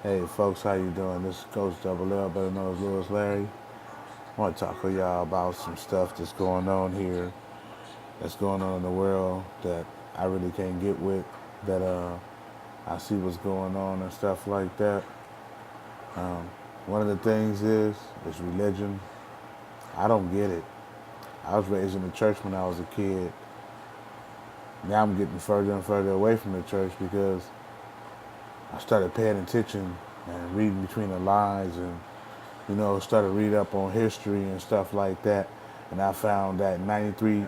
Hey folks, how you doing? This is Coach Double L, better known as Lewis Larry. I want to talk to y'all about some stuff that's going on here, that's going on in the world that I really can't get with. That I see what's going on and stuff like that. One of the things is religion. I don't get it. I was raised in the church when I was a kid. Now I'm getting further and further away from the church because I started paying attention and reading between the lines and started reading up on history and stuff like that. And I found that 93%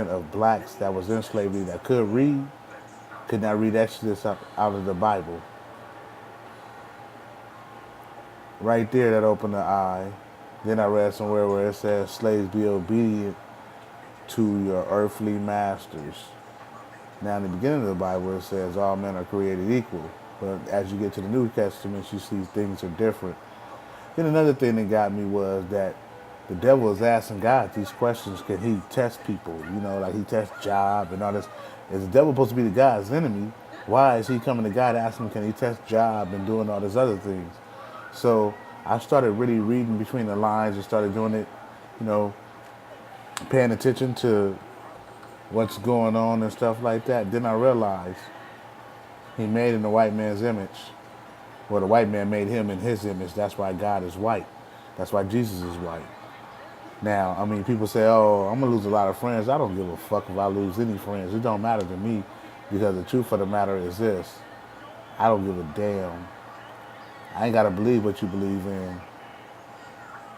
of blacks that was in slavery that could not read Exodus out of the Bible. Right there, that opened the eye. Then I read somewhere where it says slaves be obedient to your earthly masters. Now, in the beginning of the Bible, it says all men are created equal. But as you get to the New Testament, you see things are different. Then another thing that got me was that the devil is asking God these questions. Can he test people? Like he tests Job and all this. Is the devil supposed to be the God's enemy? Why is he coming to God asking, can he test Job and doing all these other things? So I started really reading between the lines and started doing it, you know, paying attention to what's going on and stuff like that. Then I realized he made in the white man's image. Well, the white man made him in his image. That's why God is white. That's why Jesus is white. Now, I mean, people say, oh, I'm going to lose a lot of friends. I don't give a fuck if I lose any friends. It don't matter to me because the truth of the matter is this. I don't give a damn. I ain't got to believe what you believe in.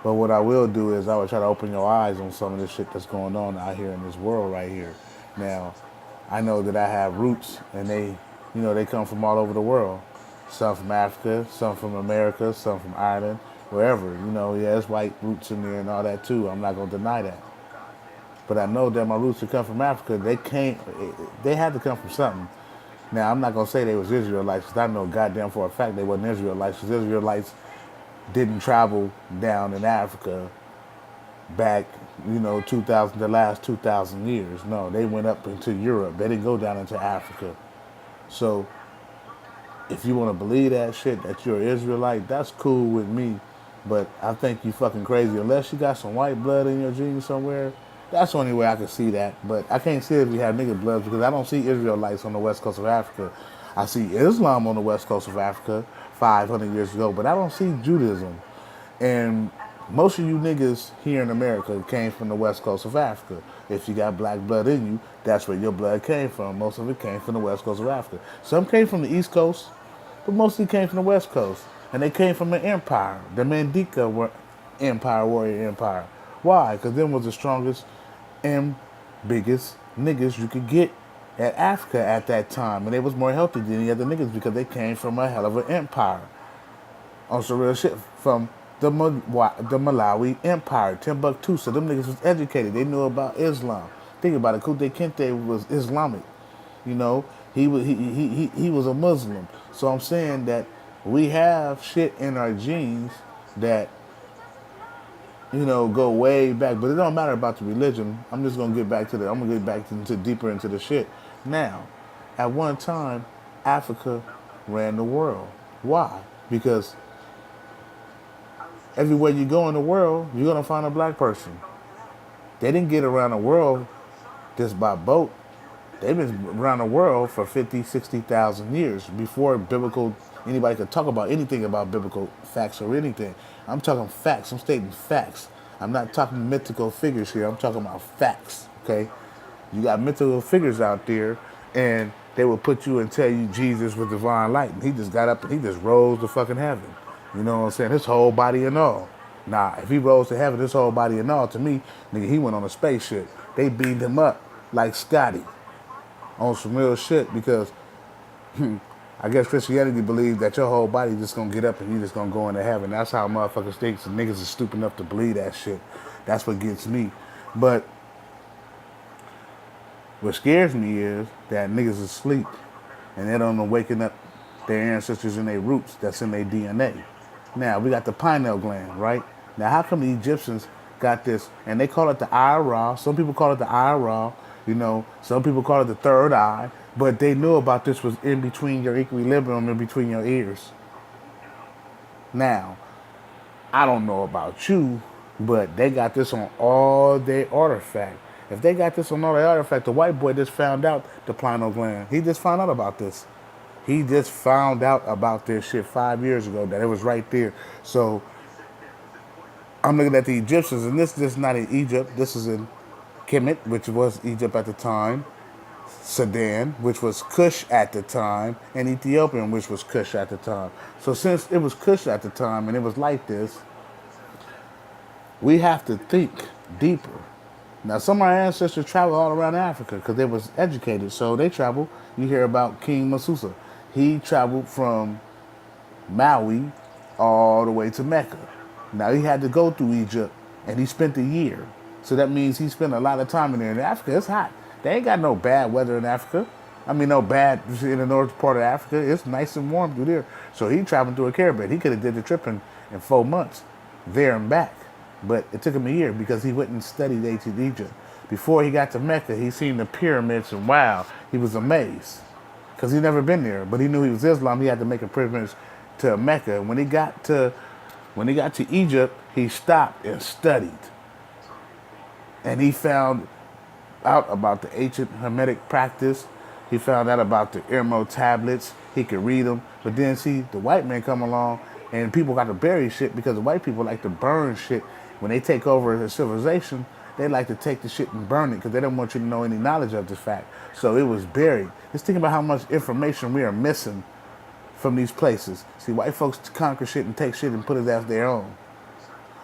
But what I will do is I will try to open your eyes on some of this shit that's going on out here in this world right here. Now, I know that I have roots and they come from all over the world. Some from Africa, some from America, some from Ireland, wherever. There's white roots in there and all that too. I'm not going to deny that. But I know that my roots that come from Africa, they had to come from something. Now, I'm not going to say they was Israelites because I know goddamn for a fact they wasn't Israelites because Israelites didn't travel down in Africa back, 2000, the last 2,000 years. No, they went up into Europe. They didn't go down into Africa. So if you want to believe that shit, that you're an Israelite, that's cool with me. But I think you fucking crazy. Unless you got some white blood in your genes somewhere, that's the only way I can see that. But I can't see it if you have nigga bloods because I don't see Israelites on the west coast of Africa. I see Islam on the west coast of Africa 500 years ago, but I don't see Judaism. And most of you niggas here in America came from the west coast of Africa. If you got black blood in you, that's where your blood came from. Most of it came from the west coast of Africa. Some came from the east coast, but mostly came from the west coast. And they came from an empire, the Mandinka Empire, warrior empire. Why? Because them was the strongest and biggest niggas you could get at Africa at that time. And they was more healthy than any other niggas because they came from a hell of an empire. On some real shit from the Malawi Empire, Timbuktu. So them niggas was educated. They knew about Islam. Think about it. Kunta Kinte was Islamic. You know, he was a Muslim. So I'm saying that we have shit in our genes that go way back. But it don't matter about the religion. I'm just gonna get back to I'm gonna get back into deeper into the shit. Now, at one time, Africa ran the world. Why? Because everywhere you go in the world, you're gonna find a black person. They didn't get around the world just by boat. They've been around the world for 50, 60,000 years before anybody could talk about anything about biblical facts or anything. I'm talking facts. I'm stating facts. I'm not talking mythical figures here. I'm talking about facts, okay? You got mythical figures out there, and they will put you and tell you Jesus was divine light. And he just got up and he just rose to fucking heaven. You know what I'm saying? His whole body and all. Nah, if he rose to heaven, his whole body and all, to me, nigga, he went on a spaceship. They beamed him up like Scotty on some real shit because I guess Christianity believes that your whole body just gonna get up and you just gonna go into heaven. That's how motherfuckers think. And niggas is stupid enough to believe that shit. That's what gets me. But what scares me is that niggas is asleep and they don't know waking up their ancestors and their roots that's in their DNA. Now, we got the pineal gland, right? Now, how come the Egyptians got this, and they call it the eye of Ra. Some people call it the eye of Ra. Some people call it the third eye. But they knew about this was in between your equilibrium, in between your ears. Now, I don't know about you, but they got this on all their artifact. If they got this on all their artifact, the white boy just found out the pineal gland. He just found out about this. He just found out about this shit 5 years ago that it was right there. So I'm looking at the Egyptians, and this is not in Egypt. This is in Kemet, which was Egypt at the time, Sudan, which was Kush at the time, and Ethiopian, which was Kush at the time. So since it was Kush at the time and it was like this, we have to think deeper. Now, some of our ancestors traveled all around Africa because they was educated, so they traveled. You hear about King Masusa. He traveled from Maui all the way to Mecca. Now, he had to go through Egypt, and he spent a year. So that means he spent a lot of time in there. In Africa, it's hot. They ain't got no bad weather in Africa. I mean, no bad in the north part of Africa. It's nice and warm through there. So he traveled through a caravan. He could have did the trip in 4 months, there and back. But it took him a year because he went and studied ancient Egypt. Before he got to Mecca, he seen the pyramids, and wow, he was amazed. Because he never been there. But he knew he was Islam. He had to make a pilgrimage to Mecca. When he got to Egypt, he stopped and studied. And he found out about the ancient Hermetic practice. He found out about the Irmo tablets. He could read them. But then see, the white man come along, and people got to bury shit because the white people like to burn shit. When they take over the civilization, they like to take the shit and burn it because they don't want you to know any knowledge of this fact. So it was buried. Just think about how much information we are missing from these places. See, white folks conquer shit and take shit and put it as their own.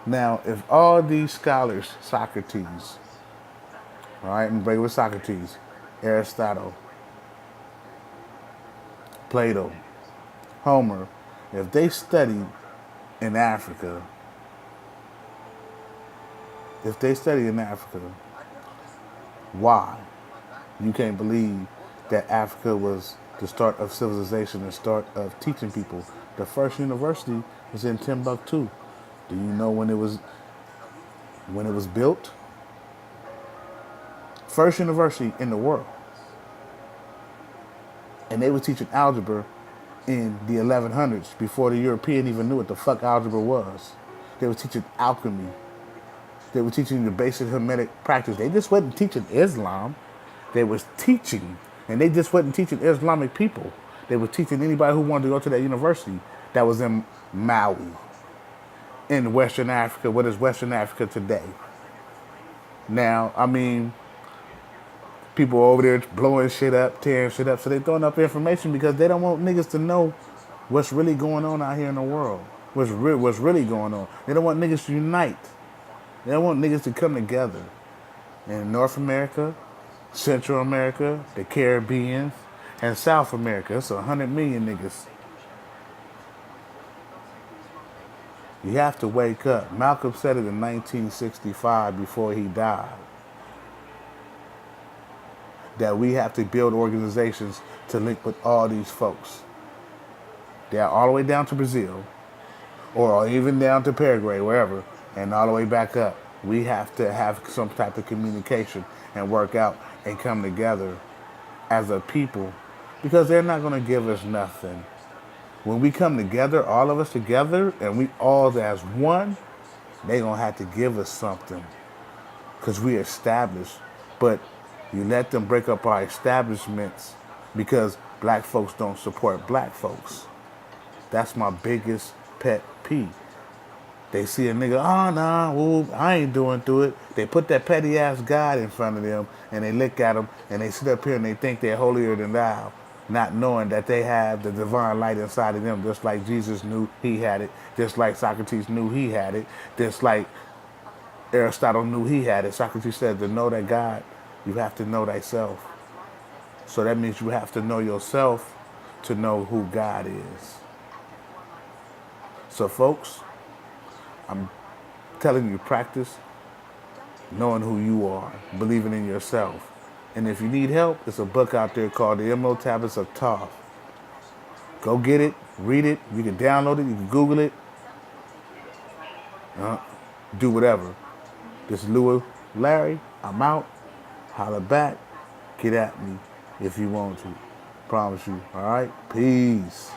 Now, if all these scholars, Socrates, all right, and break with Socrates, Aristotle, Plato, Homer, if they studied in Africa, why? You can't believe that Africa was the start of civilization, the start of teaching people. The first university was in Timbuktu. Do you know when it was built? First university in the world. And they were teaching algebra in the 1100s before the European even knew what the fuck algebra was. They were teaching alchemy. They were teaching the basic Hermetic practice. They just wasn't teaching Islam. They was teaching, and they just wasn't teaching Islamic people. They were teaching anybody who wanted to go to that university that was in Maui, in Western Africa, what is Western Africa today. Now, I mean, people over there blowing shit up, tearing shit up, so they throwing up information because they don't want niggas to know what's really going on out here in the world. What's really going on. They don't want niggas to unite. They don't want niggas to come together. In North America, Central America, the Caribbean, and South America, it's 100 million niggas. You have to wake up. Malcolm said it in 1965 before he died. That we have to build organizations to link with all these folks. They're all the way down to Brazil, or even down to Paraguay, wherever, and all the way back up. We have to have some type of communication and work out and come together as a people, because they're not going to give us nothing. When we come together, all of us together, and we all as one, they're going to have to give us something, because we established. But you let them break up our establishments because black folks don't support black folks. That's my biggest pet peeve. They see a nigga, oh, nah, well, I ain't doing through it. They put that petty ass God in front of them, and they look at him, and they sit up here and they think they're holier than thou, not knowing that they have the divine light inside of them, just like Jesus knew he had it, just like Socrates knew he had it, just like Aristotle knew he had it. Socrates said to know that God, you have to know thyself. So that means you have to know yourself to know who God is. So folks, I'm telling you, practice knowing who you are, believing in yourself. And if you need help, there's a book out there called The Emerald Tablets of Thoth. Go get it, read it. You can download it, you can Google it. Do whatever. This is Louis Larry. I'm out. Holla back. Get at me if you want to. Promise you. All right? Peace.